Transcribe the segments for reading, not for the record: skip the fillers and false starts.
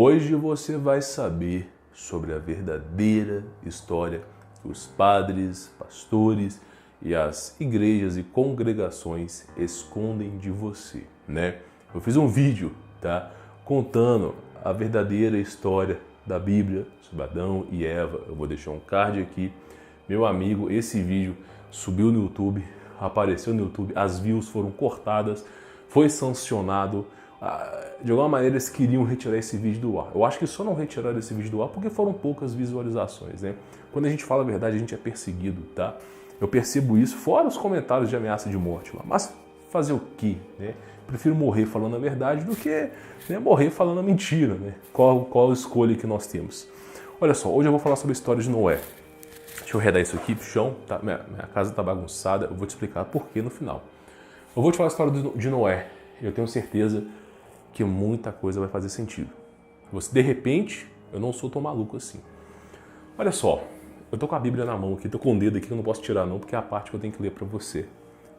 Hoje você vai saber sobre a verdadeira história que os padres, pastores e as igrejas e congregações escondem de você, né? Eu fiz um vídeo, tá, contando a verdadeira história da Bíblia sobre Adão e Eva. Eu vou deixar um card aqui. Meu amigo, esse vídeo subiu no YouTube, apareceu no YouTube, as views foram cortadas, foi sancionado. De alguma maneira eles queriam retirar esse vídeo do ar. Eu acho que só não retiraram esse vídeo do ar porque foram poucas visualizações, né? Quando a gente fala a verdade, a gente é perseguido, tá? Eu percebo isso, fora os comentários de ameaça de morte lá. Mas fazer o quê, né? Prefiro morrer falando a verdade do que, né, morrer falando a mentira, né? Qual a escolha que nós temos? Olha só, hoje eu vou falar sobre a história de Noé. Deixa eu arredar isso aqui pro chão, tá? Minha casa tá bagunçada, eu vou te explicar por que no final. Eu vou te falar a história de Noé. Eu tenho certeza que muita coisa vai fazer sentido. Você, de repente, eu não sou tão maluco assim. Olha só, eu tô com a Bíblia na mão aqui, tô com o dedo aqui que eu não posso tirar não, porque é a parte que eu tenho que ler para você.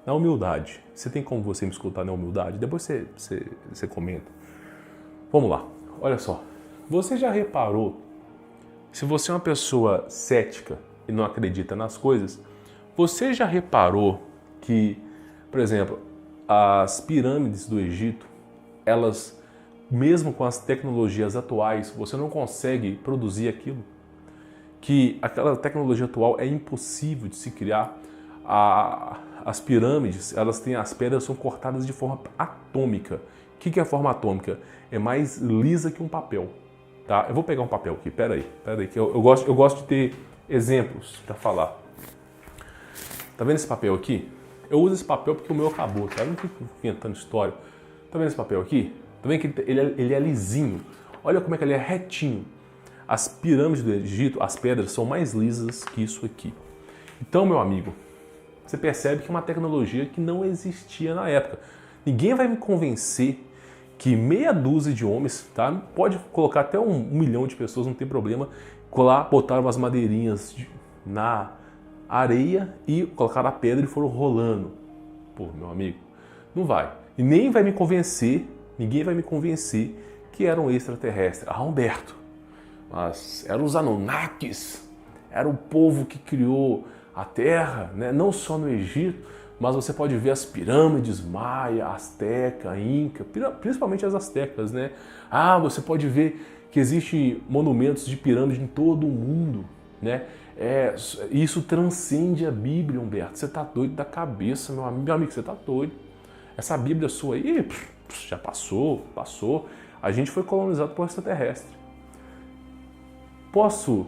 Na humildade. Você tem como você me escutar na humildade? Depois você comenta. Vamos lá. Olha só. Você já reparou, se você é uma pessoa cética e não acredita nas coisas, você já reparou que, por exemplo, as pirâmides do Egito, elas, mesmo com as tecnologias atuais, você não consegue produzir aquilo? Que aquela tecnologia atual é impossível de se criar. As pirâmides, elas têm, as pedras são cortadas de forma atômica. O que é a forma atômica? É mais lisa que um papel. Tá? Eu vou pegar um papel aqui, peraí, que eu gosto de ter exemplos para falar. Tá vendo esse papel aqui? Eu uso esse papel porque o meu acabou, tá? Eu não fico inventando história. Tá vendo esse papel aqui? Tá vendo que ele é lisinho? Olha como é que ele é retinho. As pirâmides do Egito, as pedras são mais lisas que isso aqui. Então, meu amigo, você percebe que é uma tecnologia que não existia na época. Ninguém vai me convencer que meia dúzia de homens, tá? Pode colocar até 1 milhão de pessoas, não tem problema, lá botaram umas madeirinhas na areia e colocaram a pedra e foram rolando. Pô, meu amigo, não vai. E nem vai me convencer, ninguém vai me convencer que eram extraterrestres. Ah, Humberto, mas eram os Anunnakis, era o povo que criou a Terra, né? Não só no Egito, mas você pode ver as pirâmides maia, asteca, inca, principalmente as astecas, né? Ah, você pode ver que existem monumentos de pirâmide em todo o mundo, né? Isso transcende a Bíblia, Humberto. Você tá doido da cabeça, meu amigo, você tá doido. Essa Bíblia sua aí, já passou. A gente foi colonizado por extraterrestre. Posso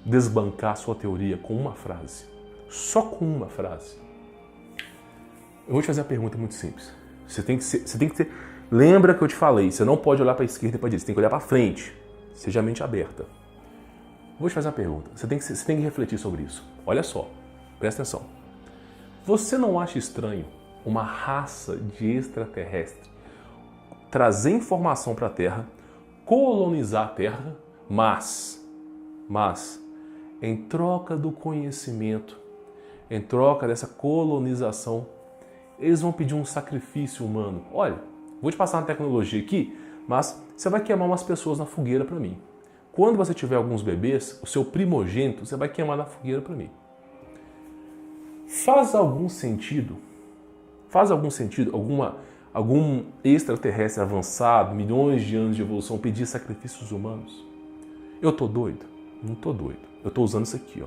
desbancar sua teoria com uma frase? Só com uma frase. Eu vou te fazer uma pergunta muito simples. Você tem que ter. Lembra que eu te falei, você não pode olhar para a esquerda e para a direita, você tem que olhar para frente. Seja a mente aberta. Vou te fazer uma pergunta. Você tem que refletir sobre isso. Olha só, presta atenção. Você não acha estranho uma raça de extraterrestre trazer informação para a Terra, colonizar a Terra, mas em troca do conhecimento, em troca dessa colonização, eles vão pedir um sacrifício humano? Olha, vou te passar uma tecnologia aqui, mas você vai queimar umas pessoas na fogueira para mim. Quando você tiver alguns bebês, o seu primogênito, você vai queimar na fogueira para mim. Faz algum sentido? Algum extraterrestre avançado, milhões de anos de evolução, pedir sacrifícios humanos? Eu tô doido? Não tô doido. Eu tô usando isso aqui, ó.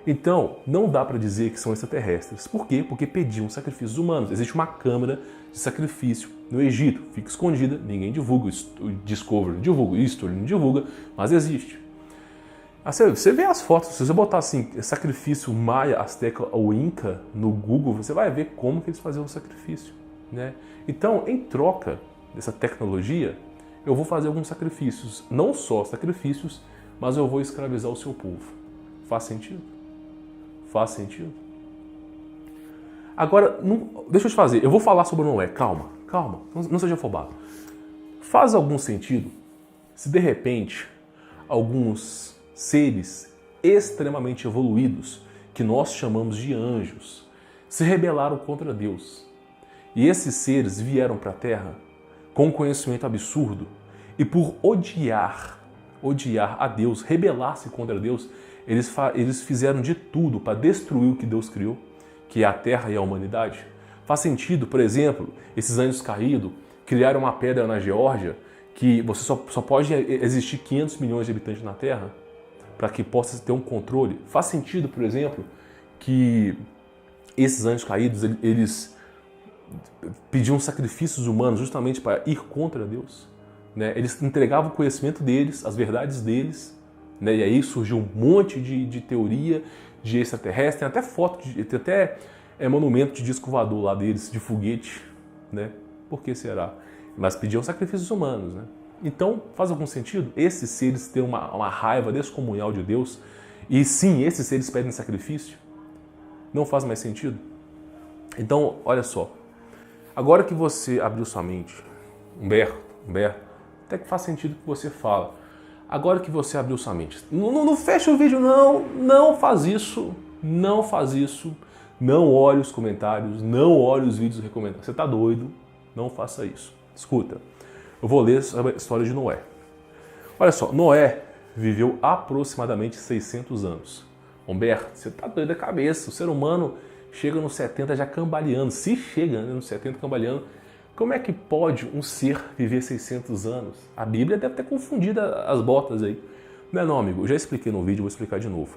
Então, não dá para dizer que são extraterrestres. Por quê? Porque pediam sacrifícios humanos. Existe uma câmara de sacrifício no Egito. Fica escondida, ninguém divulga. O Discovery não divulga, o History não divulga, mas existe. Você vê as fotos, se você botar assim, sacrifício maia, asteca ou inca no Google, você vai ver como que eles faziam o sacrifício, né? Então, em troca dessa tecnologia, eu vou fazer alguns sacrifícios. Não só sacrifícios, mas eu vou escravizar o seu povo. Faz sentido? Faz sentido? Agora, deixa eu te fazer. Eu vou falar sobre Noé. Calma. Não seja afobado. Faz algum sentido se de repente alguns seres extremamente evoluídos, que nós chamamos de anjos, se rebelaram contra Deus. E esses seres vieram para a Terra com um conhecimento absurdo e por odiar a Deus, rebelar-se contra Deus, eles fizeram de tudo para destruir o que Deus criou, que é a terra e a humanidade. Faz sentido, por exemplo, esses anjos caídos criaram uma pedra na Geórgia que você só pode existir 500 milhões de habitantes na Terra para que possa ter um controle. Faz sentido, por exemplo, que esses anjos caídos, eles pediam sacrifícios humanos justamente para ir contra Deus. Né? Eles entregavam o conhecimento deles, as verdades deles, né? E aí surgiu um monte de teoria de extraterrestre, tem até foto, tem até monumento de disco voador lá deles, de foguete. Né? Por que será? Mas pediam sacrifícios humanos. Né? Então, faz algum sentido? Esses seres têm uma raiva descomunal de Deus, e sim, esses seres pedem sacrifício? Não faz mais sentido? Então, olha só. Agora que você abriu sua mente, Humberto, até que faz sentido o que você fala. Agora que você abriu sua mente, não fecha o vídeo, não faz isso, não olhe os comentários, não olhe os vídeos recomendados. Você está doido? Não faça isso. Escuta, eu vou ler a história de Noé. Olha só, Noé viveu aproximadamente 600 anos. Humberto, você está doido da cabeça. O ser humano chega nos 70 já cambaleando. Se chega nos 70 cambaleando, como é que pode um ser viver 600 anos? A Bíblia deve ter confundido as botas aí. Não, amigo, eu já expliquei no vídeo, vou explicar de novo.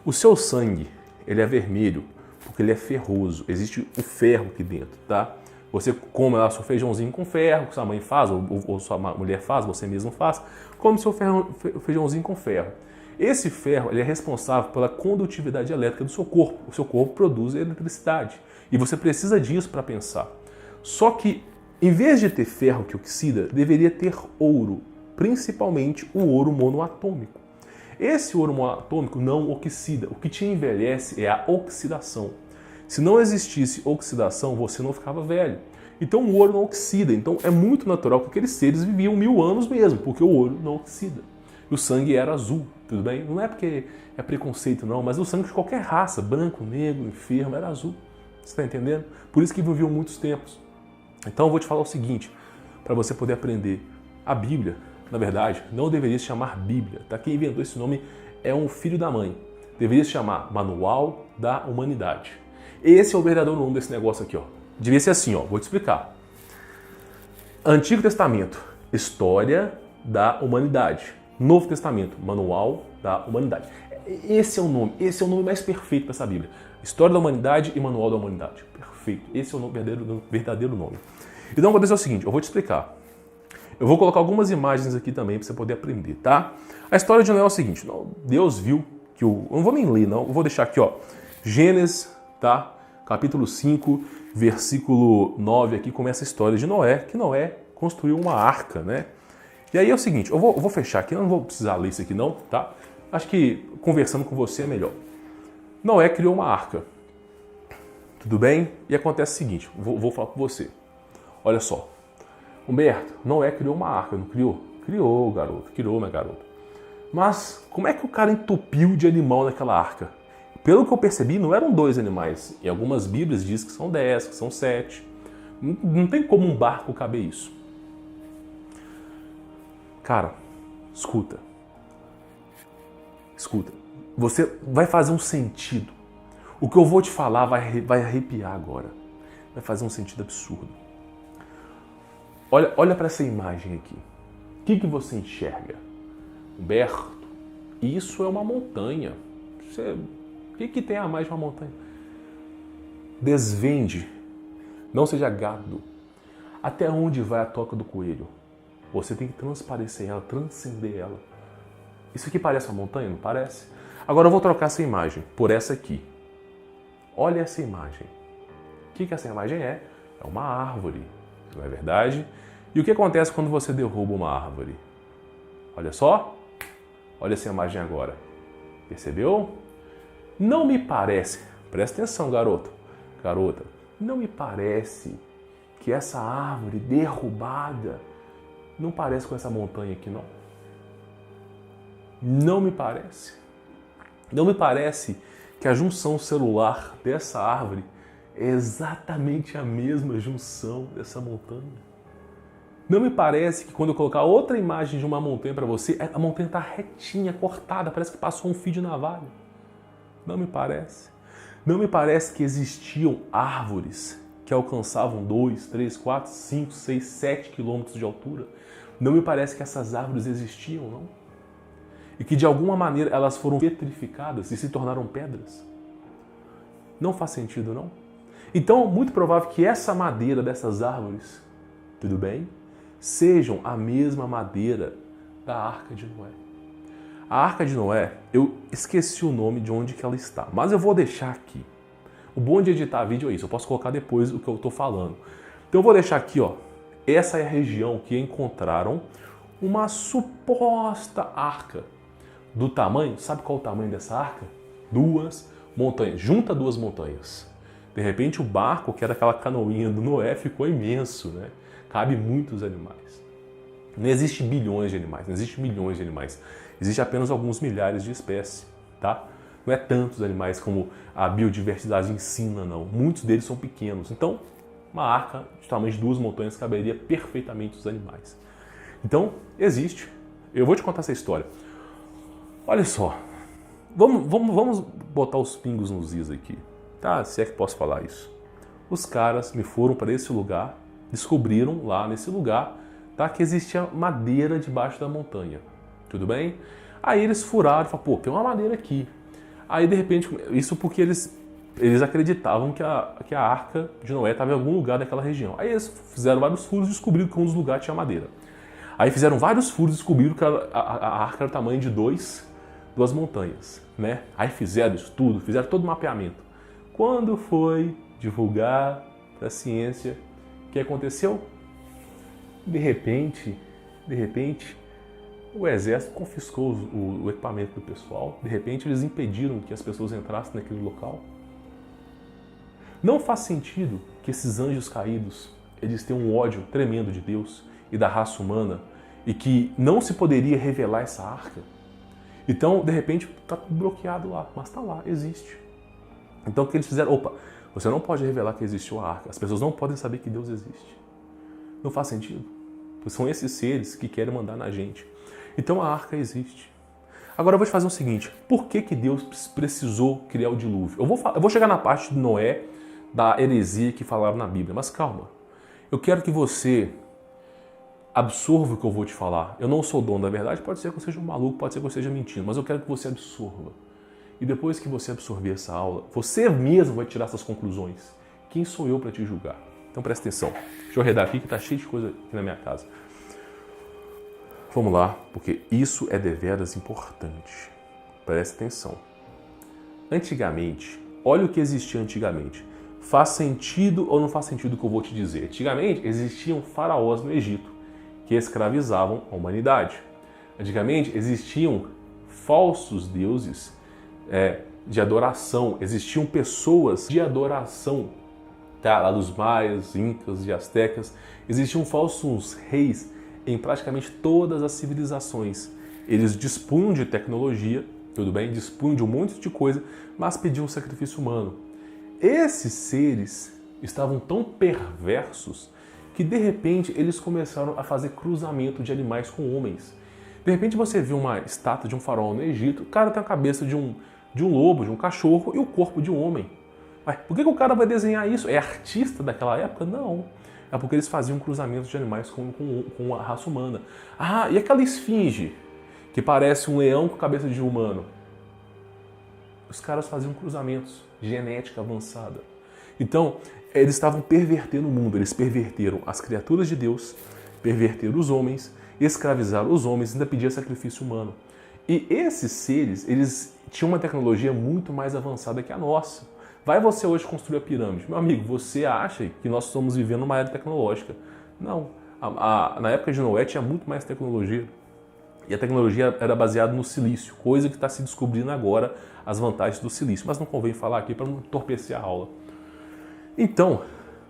O seu sangue, ele é vermelho porque ele é ferroso. Existe o ferro aqui dentro, tá? Você come lá seu feijãozinho com ferro, que sua mãe faz, ou sua mulher faz, você mesmo faz. Come seu feijãozinho com ferro. Esse ferro ele é responsável pela condutividade elétrica do seu corpo. O seu corpo produz eletricidade. E você precisa disso para pensar. Só que, em vez de ter ferro que oxida, deveria ter ouro. Principalmente o ouro monoatômico. Esse ouro monoatômico não oxida. O que te envelhece é a oxidação. Se não existisse oxidação, você não ficava velho. Então o ouro não oxida. Então é muito natural que aqueles seres viviam 1000 anos mesmo, porque o ouro não oxida. E o sangue era azul, tudo bem? Não é porque é preconceito não, mas o sangue de qualquer raça, branco, negro, enfermo, era azul. Você está entendendo? Por isso que viviam muitos tempos. Então eu vou te falar o seguinte, para você poder aprender. A Bíblia, na verdade, não deveria se chamar Bíblia. Tá? Quem inventou esse nome é um filho da mãe. Deveria se chamar Manual da Humanidade. Esse é o verdadeiro nome desse negócio aqui, ó. Devia ser assim, ó. Vou te explicar. Antigo Testamento, História da Humanidade. Novo Testamento, Manual da Humanidade. Esse é o nome mais perfeito para essa Bíblia. História da Humanidade e Manual da Humanidade. Perfeito. Esse é o verdadeiro nome. Então, acontece o seguinte, eu vou te explicar. Eu vou colocar algumas imagens aqui também para você poder aprender, tá? A história de Noé é o seguinte, Deus viu que eu não vou nem ler, não. Eu vou deixar aqui, ó. Gênesis, tá? Capítulo 5, versículo 9, aqui começa a história de Noé, que Noé construiu uma arca, né? E aí é o seguinte, eu vou fechar aqui, eu não vou precisar ler isso aqui não, tá? Acho que conversando com você é melhor. Noé criou uma arca, tudo bem? E acontece o seguinte, vou falar com você. Olha só, Humberto, Noé criou uma arca, não criou? Criou, garoto, criou, minha garota. Mas como é que o cara entupiu de animal naquela arca? Pelo que eu percebi, não eram 2 animais. Em algumas bíblias diz que são 10, que são 7. Não tem como um barco caber isso. Cara, escuta. Você vai fazer um sentido. O que eu vou te falar vai arrepiar agora. Vai fazer um sentido absurdo. Olha para essa imagem aqui. O que você enxerga? Humberto, isso é uma montanha. O que tem a mais de uma montanha? Desvende. Não seja gado. Até onde vai a toca do coelho? Você tem que transparecer ela, transcender ela. Isso aqui parece uma montanha? Não parece? Agora eu vou trocar essa imagem por essa aqui. Olha essa imagem. O que essa imagem é? É uma árvore. Não é verdade? E o que acontece quando você derruba uma árvore? Olha só. Olha essa imagem agora. Percebeu? Não me parece, presta atenção, garota, não me parece que essa árvore derrubada não parece com essa montanha aqui, não. Não me parece. Não me parece que a junção celular dessa árvore é exatamente a mesma junção dessa montanha. Não me parece que quando eu colocar outra imagem de uma montanha para você, a montanha está retinha, cortada, parece que passou um fio de navalha. Não me parece. Não me parece que existiam árvores que alcançavam 2, 3, 4, 5, 6, 7 quilômetros de altura. Não me parece que essas árvores existiam, não. E que de alguma maneira elas foram petrificadas e se tornaram pedras. Não faz sentido, não? Então, muito provável que essa madeira dessas árvores, tudo bem, sejam a mesma madeira da Arca de Noé. A Arca de Noé, eu esqueci o nome de onde que ela está, mas eu vou deixar aqui. O bom de editar vídeo é isso, eu posso colocar depois o que eu estou falando. Então eu vou deixar aqui, ó. Essa é a região que encontraram uma suposta arca. Do tamanho, sabe qual é o tamanho dessa arca? 2 montanhas, junta 2 montanhas. De repente o barco, que era aquela canoinha do Noé, ficou imenso, né? Cabe muitos animais. Não existe bilhões de animais, não existe milhões de animais. Existe apenas alguns milhares de espécies, tá? Não é tantos animais como a biodiversidade ensina, não. Muitos deles são pequenos. Então, uma arca de tamanho de 2 montanhas caberia perfeitamente os animais. Então, existe. Eu vou te contar essa história. Olha só. Vamos botar os pingos nos is aqui, tá? Se é que posso falar isso. Os caras me foram para esse lugar, descobriram lá nesse lugar, tá, que existia madeira debaixo da montanha. Tudo bem? Aí eles furaram e falaram, pô, tem uma madeira aqui. Aí de repente, isso porque eles acreditavam que a Arca de Noé estava em algum lugar daquela região. Aí eles fizeram vários furos e descobriram que um dos lugares tinha madeira. Aí fizeram vários furos e descobriram que a Arca era do tamanho de 2 montanhas, né? Aí fizeram isso tudo, fizeram todo o mapeamento. Quando foi divulgar para a ciência, o que aconteceu? De repente, o exército confiscou o equipamento do pessoal. De repente, eles impediram que as pessoas entrassem naquele local. Não faz sentido que esses anjos caídos, eles tenham um ódio tremendo de Deus e da raça humana e que não se poderia revelar essa arca. Então, de repente, está bloqueado lá, mas está lá, existe. Então, o que eles fizeram? Opa, você não pode revelar que existiu a arca. As pessoas não podem saber que Deus existe. Não faz sentido. São esses seres que querem mandar na gente. Então, a arca existe. Agora, eu vou te fazer o seguinte. Por que Deus precisou criar o dilúvio? Eu vou chegar na parte de Noé, da heresia que falaram na Bíblia. Mas calma. Eu quero que você absorva o que eu vou te falar. Eu não sou dono da verdade. Pode ser que eu seja um maluco, pode ser que eu esteja mentindo. Mas eu quero que você absorva. E depois que você absorver essa aula, você mesmo vai tirar essas conclusões. Quem sou eu para te julgar? Então presta atenção. Deixa eu arredar aqui que está cheio de coisa aqui na minha casa. Vamos lá, porque isso é deveras importante. Presta atenção. Antigamente, olha o que existia antigamente. Faz sentido ou não faz sentido o que eu vou te dizer? Antigamente existiam faraós no Egito que escravizavam a humanidade. Antigamente existiam falsos deuses de adoração, existiam pessoas de adoração, tá? Lá dos maias, incas e astecas, existiam falsos reis em praticamente todas as civilizações. Eles dispunham de tecnologia, tudo bem? Dispunham de um monte de coisa, mas pediam um sacrifício humano. Esses seres estavam tão perversos que de repente eles começaram a fazer cruzamento de animais com homens. De repente você viu uma estátua de um faraó no Egito, o cara tem a cabeça de um lobo, de um cachorro e o corpo de um homem. Mas por que o cara vai desenhar isso? É artista daquela época? Não. É porque eles faziam cruzamentos de animais com a raça humana. Ah, e aquela esfinge, que parece um leão com cabeça de humano? Os caras faziam cruzamentos, genética avançada. Então, eles estavam pervertendo o mundo, eles perverteram as criaturas de Deus, perverteram os homens, escravizaram os homens e ainda pediam sacrifício humano. E esses seres, eles tinham uma tecnologia muito mais avançada que a nossa. Vai você hoje construir a pirâmide. Meu amigo, você acha que nós estamos vivendo uma era tecnológica? Não. Na época de Noé tinha muito mais tecnologia. E a tecnologia era baseada no silício, coisa que está se descobrindo agora as vantagens do silício. Mas não convém falar aqui para não entorpecer a aula. Então,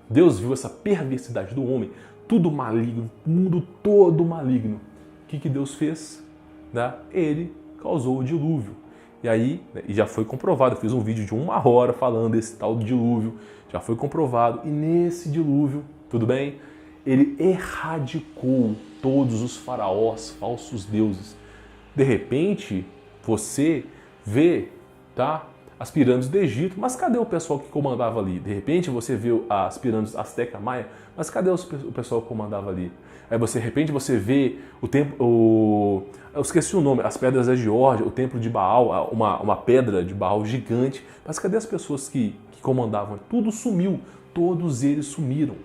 Deus viu essa perversidade do homem, tudo maligno, o mundo todo maligno. O que Deus fez? Ele causou o dilúvio. E aí, e já foi comprovado, eu fiz um vídeo de 1 hora falando desse tal dilúvio, já foi comprovado. E nesse dilúvio, tudo bem? ele erradicou todos os faraós, falsos deuses. De repente, você vê, tá, as pirâmides do Egito, mas cadê o pessoal que comandava ali? De repente você vê as pirâmides Azteca Maia, mas cadê o pessoal que comandava ali? Aí de repente você vê eu esqueci o nome, as pedras da Geórgia, o templo de Baal, uma pedra de Baal gigante, mas cadê as pessoas que comandavam? Tudo sumiu, todos eles sumiram.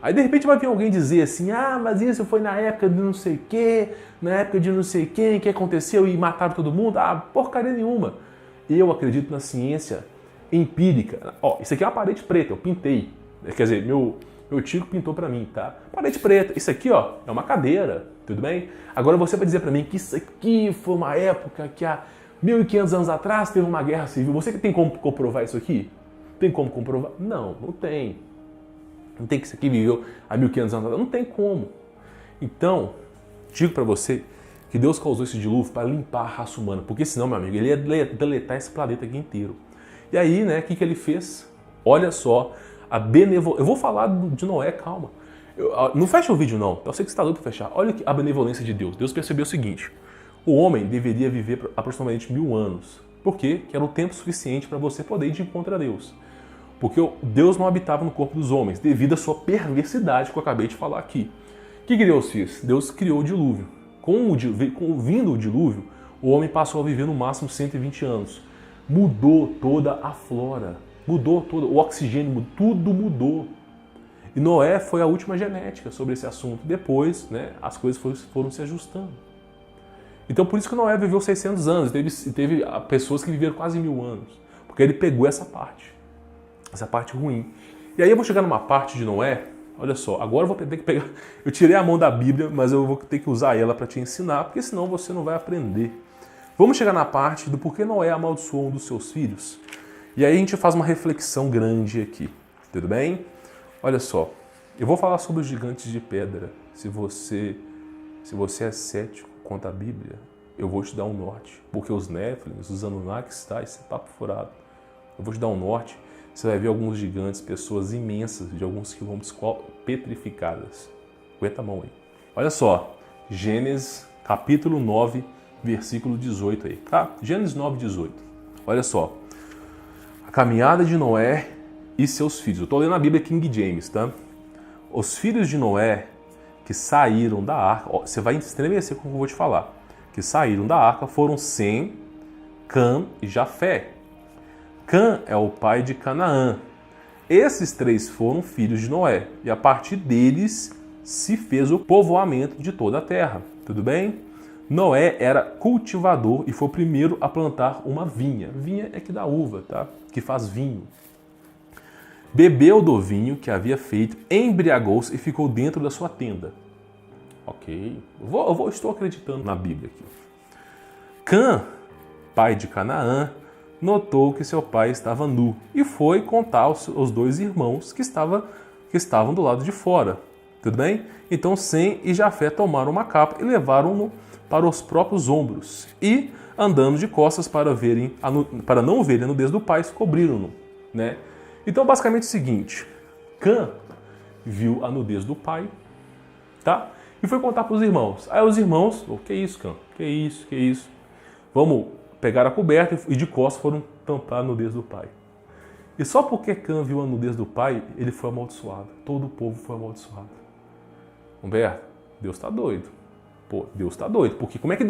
Aí de repente vai vir alguém dizer assim, mas isso foi na época de não sei o quê, na época de não sei quem, que aconteceu e mataram todo mundo? Porcaria nenhuma. Eu acredito na ciência empírica. Isso aqui é uma parede preta, eu pintei. Quer dizer, meu tio pintou pra mim, tá? Parede preta. Isso aqui, é uma cadeira, tudo bem? Agora você vai dizer pra mim que isso aqui foi uma época que há 1.500 anos atrás teve uma guerra civil. Você tem como comprovar isso aqui? Tem como comprovar? Não, não tem. Não tem que isso aqui viveu há 1.500 anos atrás. Não tem como. Então, digo pra você que Deus causou esse dilúvio para limpar a raça humana, porque senão, meu amigo, ele ia deletar esse planeta aqui inteiro. E aí, né, o que ele fez? Olha só, a benevolência. Eu vou falar de Noé, calma. Não fecha o vídeo, não. Eu sei que você está doido para fechar. Olha a benevolência de Deus. Deus percebeu o seguinte: o homem deveria viver aproximadamente 1.000 anos. Por quê? Que era o tempo suficiente para você poder ir de encontro a Deus. Porque Deus não habitava no corpo dos homens, devido à sua perversidade que eu acabei de falar aqui. O que Deus fez? Deus criou o dilúvio. Vindo o dilúvio, o homem passou a viver no máximo 120 anos. Mudou toda a flora, mudou todo o oxigênio, tudo mudou. E Noé foi a última genética sobre esse assunto. Depois, né, as coisas foram se ajustando. Então por isso que Noé viveu 600 anos, teve pessoas que viveram quase 1.000 anos. Porque ele pegou essa parte ruim. E aí eu vou chegar numa parte de Noé. Olha só, agora eu vou ter que pegar... Eu tirei a mão da Bíblia, mas eu vou ter que usar ela para te ensinar, porque senão você não vai aprender. Vamos chegar na parte do porquê Noé amaldiçoou um dos seus filhos. E aí a gente faz uma reflexão grande aqui, tudo bem? Olha só, eu vou falar sobre os gigantes de pedra. Se você é cético quanto à Bíblia, eu vou te dar um norte. Porque os Néfilins, os Anunnakis, tá? Esse é papo furado. Eu vou te dar um norte. Você vai ver alguns gigantes, pessoas imensas, de alguns quilômetros petrificadas. Aguenta a mão aí. Olha só, Gênesis capítulo 9, versículo 18 aí, tá? Gênesis 9, 18. Olha só. A caminhada de Noé e seus filhos. Eu estou lendo a Bíblia King James, tá? Os filhos de Noé que saíram da arca, você vai estremecer com o que eu vou te falar, que saíram da arca foram Sem, Cã e Jafé. Cã é o pai de Canaã. Esses três foram filhos de Noé, e a partir deles se fez o povoamento de toda a terra. Tudo bem? Noé era cultivador e foi o primeiro a plantar uma vinha. Vinha é que dá uva, tá? Que faz vinho. Bebeu do vinho que havia feito, embriagou-se e ficou dentro da sua tenda. Ok. Estou acreditando na Bíblia aqui. Cã, pai de Canaã, notou que seu pai estava nu e foi contar aos dois irmãos que estavam do lado de fora. Tudo bem? Então Sem e Jafé tomaram uma capa e levaram-no para os próprios ombros e, andando de costas para não verem a nudez do pai, cobriram-no. Né? Então basicamente é o seguinte: Cã viu a nudez do pai, tá? E foi contar para os irmãos. Aí os irmãos, que isso, Cã? Que isso? Vamos pegar a coberta e de costas foram tampar a nudez do pai. E só porque Cã viu a nudez do pai, ele foi amaldiçoado. Todo o povo foi amaldiçoado. Humberto, Deus está doido. Deus está doido. Porque como é que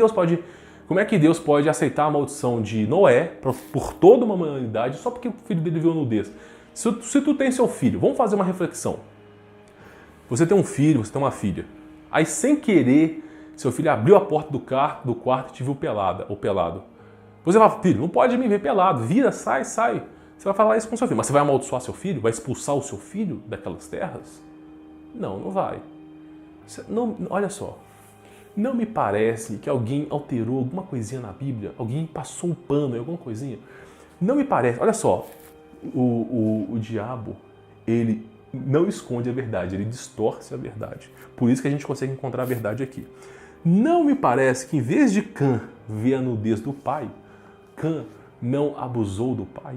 Deus pode aceitar a maldição de Noé por toda uma humanidade só porque o filho dele viu a nudez? Se tu tem seu filho, vamos fazer uma reflexão. Você tem um filho, você tem uma filha. Aí sem querer, seu filho abriu a porta do quarto e te viu pelada ou pelado. Você vai falar: filho, não pode me ver pelado, vira, sai. Você vai falar isso com seu filho, mas você vai amaldiçoar seu filho? Vai expulsar o seu filho daquelas terras? Não vai. Não, olha só, não me parece que alguém alterou alguma coisinha na Bíblia, alguém passou um pano em alguma coisinha. Não me parece, olha só, o diabo, ele não esconde a verdade, ele distorce a verdade. Por isso que a gente consegue encontrar a verdade aqui. Não me parece que em vez de Cã ver a nudez do pai, Cã não abusou do pai.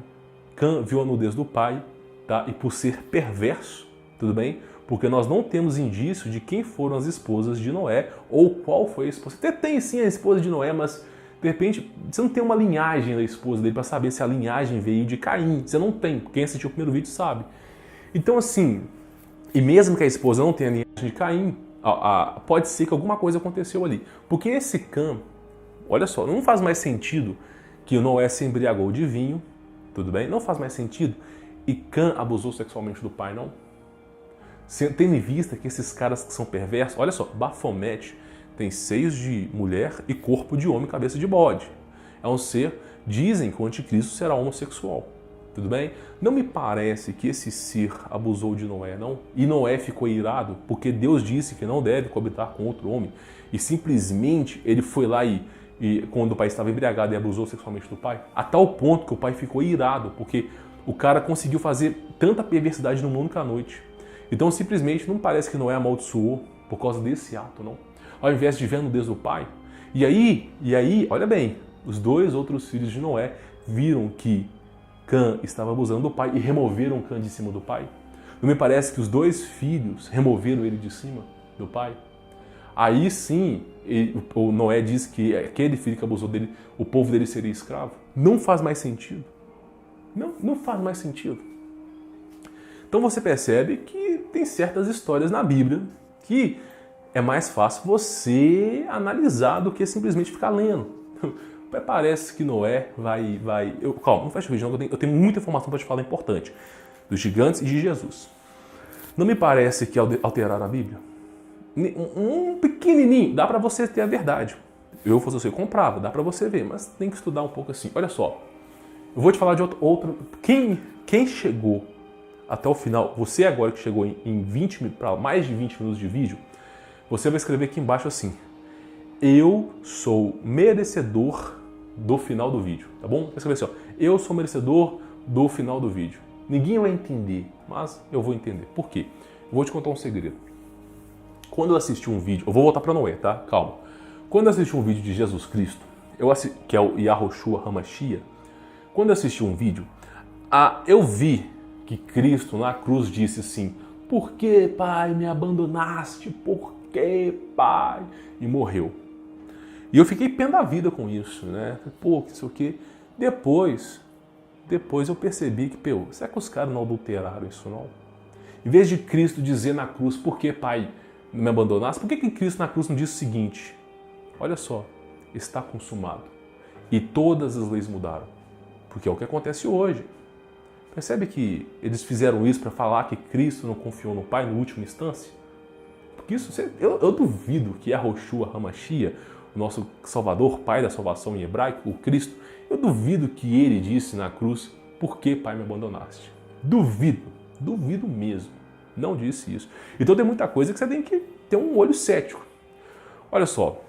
Cã viu a nudez do pai, tá? E por ser perverso, tudo bem? Porque nós não temos indício de quem foram as esposas de Noé ou qual foi a esposa. Até tem sim a esposa de Noé, mas de repente você não tem uma linhagem da esposa dele para saber se a linhagem veio de Caim. Você não tem. Quem assistiu o primeiro vídeo sabe. Então assim, e mesmo que a esposa não tenha a linhagem de Caim, pode ser que alguma coisa aconteceu ali. Porque esse Cã, olha só, não faz mais sentido que Noé se embriagou de vinho, tudo bem? Não faz mais sentido. E Cã abusou sexualmente do pai, não? Tendo em vista que esses caras que são perversos, olha só, Bafomete tem seios de mulher e corpo de homem, cabeça de bode. É um ser, dizem que o anticristo será homossexual. Tudo bem? Não me parece que esse ser abusou de Noé, não? E Noé ficou irado porque Deus disse que não deve coabitar com outro homem. E simplesmente ele foi lá e quando o pai estava embriagado e abusou sexualmente do pai, a tal ponto que o pai ficou irado porque o cara conseguiu fazer tanta perversidade numa única noite. Então simplesmente não parece que Noé amaldiçoou por causa desse ato, não? Ao invés de ver a nudez do pai. E aí, olha bem, os dois outros filhos de Noé viram que Cã estava abusando do pai e removeram Cã de cima do pai. Não me parece que os dois filhos removeram ele de cima do pai? Aí sim, o Noé diz que aquele filho que abusou dele, o povo dele seria escravo. Não faz mais sentido. Não faz mais sentido. Então você percebe que tem certas histórias na Bíblia que é mais fácil você analisar do que simplesmente ficar lendo. Parece que Noé vai... Calma, não fecha o vídeo não, eu tenho muita informação para te falar importante. Dos gigantes e de Jesus. Não me parece que alteraram a Bíblia. Um pequenininho, dá para você ter a verdade. Eu, fosse você, comprava, dá para você ver, mas tem que estudar um pouco assim. Olha só, eu vou te falar de outro. Quem chegou até o final, você agora que chegou para mais de 20 minutos de vídeo, você vai escrever aqui embaixo assim: eu sou merecedor do final do vídeo, tá bom? Vai escrever assim, ó, eu sou merecedor do final do vídeo. Ninguém vai entender, mas eu vou entender. Por quê? Eu vou te contar um segredo. Quando eu assisti um vídeo, eu vou voltar para Noé, tá? Calma. Quando eu assisti um vídeo de Jesus Cristo, que é o Yahushua HaMashiach, quando eu assisti um vídeo, eu vi que Cristo na cruz disse assim: por que, Pai, me abandonaste? Por que, Pai? E morreu. E eu fiquei pé da vida com isso, né? Pô, que isso aqui. Depois eu percebi que, será que os caras não adulteraram isso, não? Em vez de Cristo dizer na cruz: por que, Pai, me abandonaste? Por que Cristo na cruz não disse o seguinte: olha só, está consumado. E todas as leis mudaram. Porque é o que acontece hoje. Percebe que eles fizeram isso para falar que Cristo não confiou no Pai na última instância? Porque isso, eu duvido que Yahushua HaMashiach, o nosso Salvador, Pai da salvação em hebraico, o Cristo, eu duvido que ele disse na cruz: por que, Pai, me abandonaste? Duvido mesmo. Não disse isso. Então tem muita coisa que você tem que ter um olho cético. Olha só,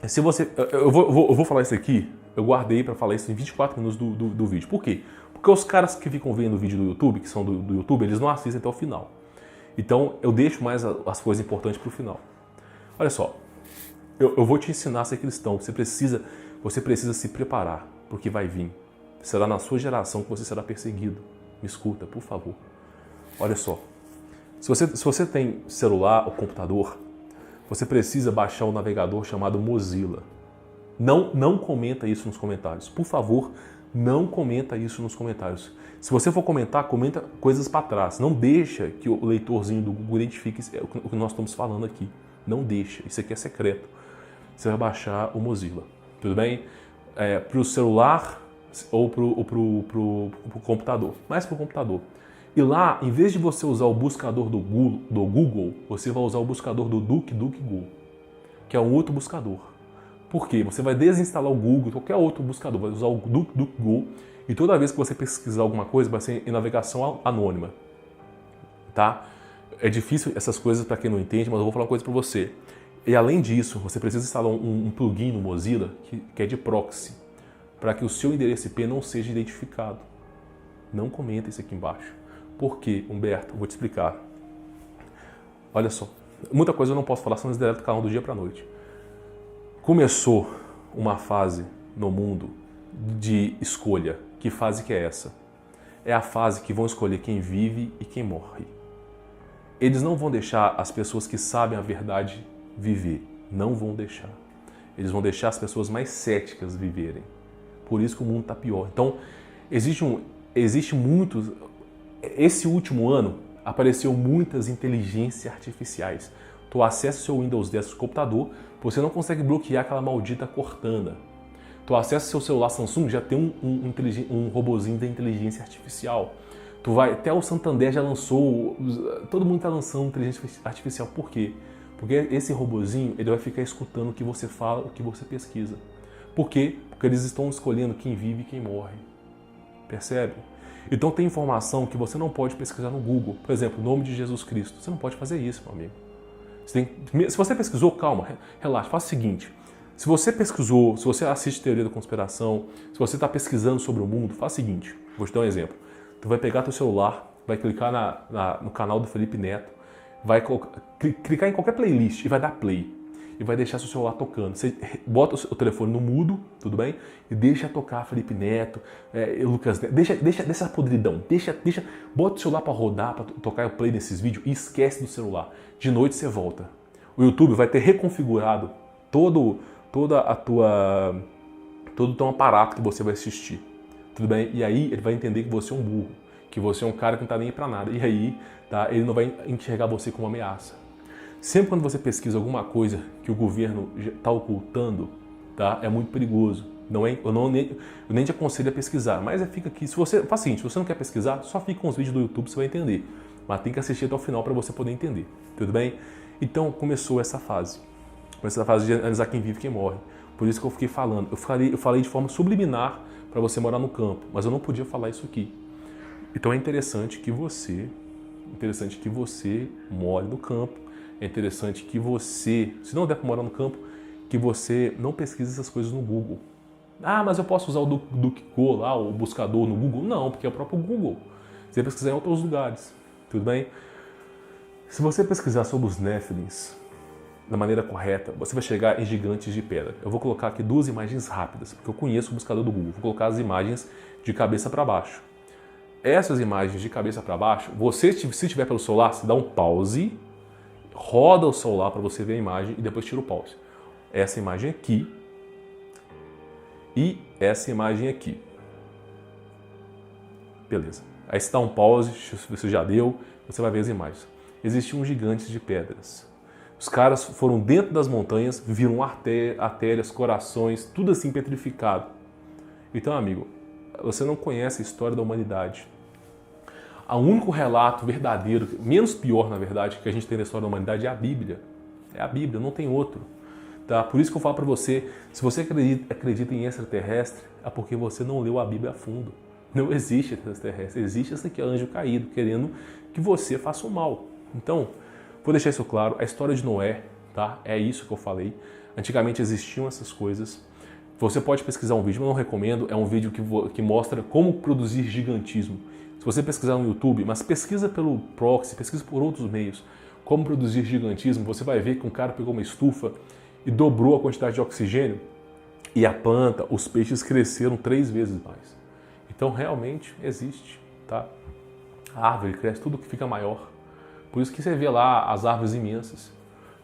se você, eu vou falar isso aqui, eu guardei para falar isso em 24 minutos do vídeo. Por quê? Porque os caras que ficam vendo o vídeo do YouTube, que são do YouTube, eles não assistem até o final. Então eu deixo mais as coisas importantes para o final. Olha só, eu vou te ensinar a ser cristão. Você precisa se preparar, porque vai vir. Será na sua geração que você será perseguido. Me escuta, por favor. Olha só, se você tem celular ou computador, você precisa baixar um navegador chamado Mozilla. Não comenta isso nos comentários. Por favor, não comenta isso nos comentários. Se você for comentar, comenta coisas para trás. Não deixa que o leitorzinho do Google identifique o que nós estamos falando aqui. Não deixa. Isso aqui é secreto. Você vai baixar o Mozilla. Tudo bem? Para o celular ou para o computador. Mais para o computador. E lá, em vez de você usar o buscador do Google, você vai usar o buscador do DuckDuckGo, que é um outro buscador. Por quê? Você vai desinstalar o Google, qualquer outro buscador, vai usar o DuckDuckGo, e toda vez que você pesquisar alguma coisa, vai ser em navegação anônima. Tá? É difícil essas coisas para quem não entende, mas eu vou falar uma coisa para você. E além disso, você precisa instalar um plugin no Mozilla, que é de proxy, para que o seu endereço IP não seja identificado. Não comenta isso aqui embaixo. Por quê, Humberto? Eu vou te explicar. Olha só, muita coisa eu não posso falar, senão eles deletam o canal do dia para a noite. Começou uma fase no mundo de escolha. Que fase que é essa? É a fase que vão escolher quem vive e quem morre. eles não vão deixar as pessoas que sabem a verdade viver. Não vão deixar. Eles vão deixar as pessoas mais céticas viverem. Por isso que o mundo está pior. Então, existe muitos... Esse último ano, apareceu muitas inteligências artificiais. Tu acessa o seu Windows 10 do computador, você não consegue bloquear aquela maldita Cortana. Tu acessa o seu celular Samsung, já tem um robozinho da inteligência artificial. Tu vai, até o Santander já lançou, todo mundo está lançando inteligência artificial. Por quê? Porque esse robozinho, ele vai ficar escutando o que você fala, o que você pesquisa. Por quê? Porque eles estão escolhendo quem vive e quem morre. Percebe? Então tem informação que você não pode pesquisar no Google. Por exemplo, o nome de Jesus Cristo. Você não pode fazer isso, meu amigo. Se você pesquisou, calma, relaxa, faça o seguinte. Se você pesquisou, se você assiste teoria da conspiração, se você está pesquisando sobre o mundo, faça o seguinte. Vou te dar um exemplo. Tu vai pegar teu celular, vai clicar no canal do Felipe Neto, vai clicar em qualquer playlist e vai dar play. E vai deixar seu celular tocando. Você bota o telefone no mudo, tudo bem? E deixa tocar Felipe Neto, Lucas Neto. Deixa essa podridão. Bota o celular para rodar, para tocar o play nesses vídeos e esquece do celular. De noite você volta. O YouTube vai ter reconfigurado todo o teu aparato que você vai assistir. Tudo bem? E aí ele vai entender que você é um burro, que você é um cara que não está nem aí para nada. E aí, tá, ele não vai enxergar você como uma ameaça. Sempre quando você pesquisa alguma coisa que o governo está ocultando, tá, é muito perigoso. Eu nem te aconselho a pesquisar, mas fica aqui. Faz o seguinte, se você não quer pesquisar, só fica com os vídeos do YouTube, você vai entender. Mas tem que assistir até o final para você poder entender. Tudo bem? Então começou essa fase. Começou essa fase de analisar quem vive e quem morre. Por isso que eu fiquei falando. Eu falei de forma subliminar para você morar no campo, mas eu não podia falar isso aqui. Então é interessante que você more no campo. É interessante que você, se não der para morar no campo, que você não pesquise essas coisas no Google. Ah, mas eu posso usar o DuckDuckGo lá, o buscador no Google? Não, porque é o próprio Google. Você vai pesquisar em outros lugares, tudo bem? Se você pesquisar sobre os Néfilins da maneira correta, você vai chegar em gigantes de pedra. Eu vou colocar aqui 2 imagens rápidas, porque eu conheço o buscador do Google. Vou colocar as imagens de cabeça para baixo. Essas imagens de cabeça para baixo, você, se estiver pelo celular, você dá um pause, roda o celular para você ver a imagem e depois tira o pause. Essa imagem aqui e essa imagem aqui. Beleza. Aí você dá um pause, você já deu, você vai ver as imagens. Existiam gigantes de pedras. Os caras foram dentro das montanhas, viram artérias, corações, tudo assim petrificado. Então, amigo, você não conhece a história da humanidade. O único relato verdadeiro, menos pior na verdade, que a gente tem da história da humanidade é a Bíblia. É a Bíblia, não tem outro. Tá? Por isso que eu falo para você, se você acredita em extraterrestre, é porque você não leu a Bíblia a fundo. Não existe extraterrestre, existe esse aqui, anjo caído, querendo que você faça o mal. Então, vou deixar isso claro, a história de Noé, tá? É isso que eu falei. Antigamente existiam essas coisas. Você pode pesquisar um vídeo, eu não recomendo, é um vídeo que mostra como produzir gigantismo. Se você pesquisar no YouTube, mas pesquisa pelo proxy, pesquisa por outros meios, como produzir gigantismo, você vai ver que um cara pegou uma estufa e dobrou a quantidade de oxigênio e a planta, os peixes cresceram 3 vezes mais. Então realmente existe, tá? A árvore cresce, tudo que fica maior. Por isso que você vê lá as árvores imensas.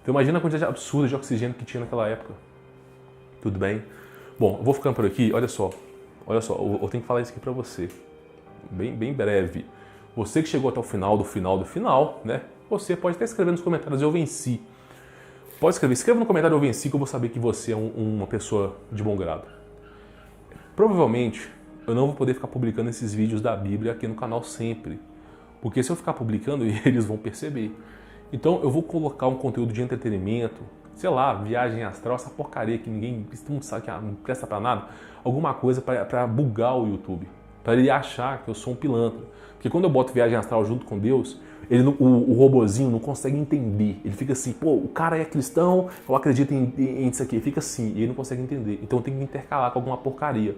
Então imagina a quantidade absurda de oxigênio que tinha naquela época. Tudo bem? Bom, eu vou ficando por aqui, olha só, eu tenho que falar isso aqui pra você. Bem breve. Você que chegou até o final do final, né? Você pode até escrever nos comentários, eu venci. Pode escreva no comentário, eu venci, que eu vou saber que você é uma pessoa de bom grado. Provavelmente, eu não vou poder ficar publicando esses vídeos da Bíblia aqui no canal sempre. Porque se eu ficar publicando, eles vão perceber. Então, eu vou colocar um conteúdo de entretenimento, sei lá, viagem astral, essa porcaria que todo mundo sabe que não presta pra nada. Alguma coisa para bugar o YouTube. Para ele achar que eu sou um pilantra. Porque quando eu boto viagem astral junto com Deus, o robozinho não consegue entender. Ele fica assim, pô, o cara é cristão, eu acredito em isso aqui. Ele fica assim, e ele não consegue entender. Então tem que intercalar com alguma porcaria.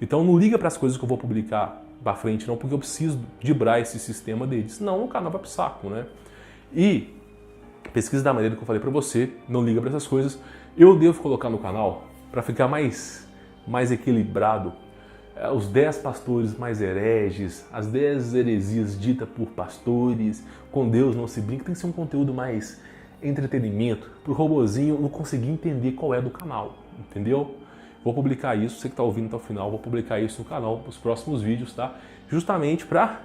Então não liga para as coisas que eu vou publicar para frente, não, porque eu preciso driblar esse sistema deles. Senão o canal vai pro saco, né? E pesquisa da maneira que eu falei para você, não liga para essas coisas. Eu devo colocar no canal, para ficar mais equilibrado, os 10 pastores mais hereges, as 10 heresias ditas por pastores, com Deus não se brinca, tem que ser um conteúdo mais entretenimento, para o robozinho não conseguir entender qual é do canal, entendeu? Vou publicar isso, você que está ouvindo até o final, vou publicar isso no canal, nos próximos vídeos, tá? Justamente para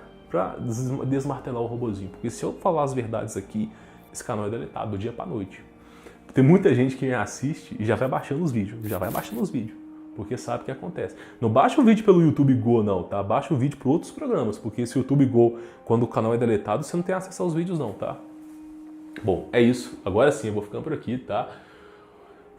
desmartelar o robozinho, porque se eu falar as verdades aqui, esse canal é deletado do dia para noite. Tem muita gente que me assiste e já vai baixando os vídeos, porque sabe o que acontece. Não baixa o vídeo pelo YouTube Go não, tá? Baixa o vídeo para outros programas, porque esse YouTube Go, quando o canal é deletado, você não tem acesso aos vídeos não, tá? Bom, é isso. Agora sim, eu vou ficando por aqui, tá?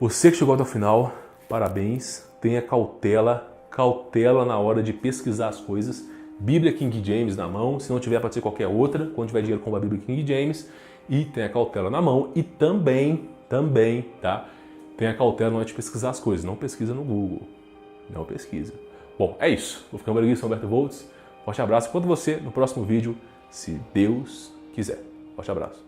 Você que chegou até o final, parabéns. Tenha cautela na hora de pesquisar as coisas. Bíblia King James na mão, se não tiver pode ser qualquer outra, quando tiver dinheiro compra a Bíblia King James. E tenha cautela na mão e também, tá? Tenha cautela na hora de pesquisar as coisas. Não pesquisa no Google. Não pesquisa. Bom, é isso. Vou ficando por aqui, São Alberto Volts. Forte abraço. Encontro você no próximo vídeo, se Deus quiser. Forte abraço.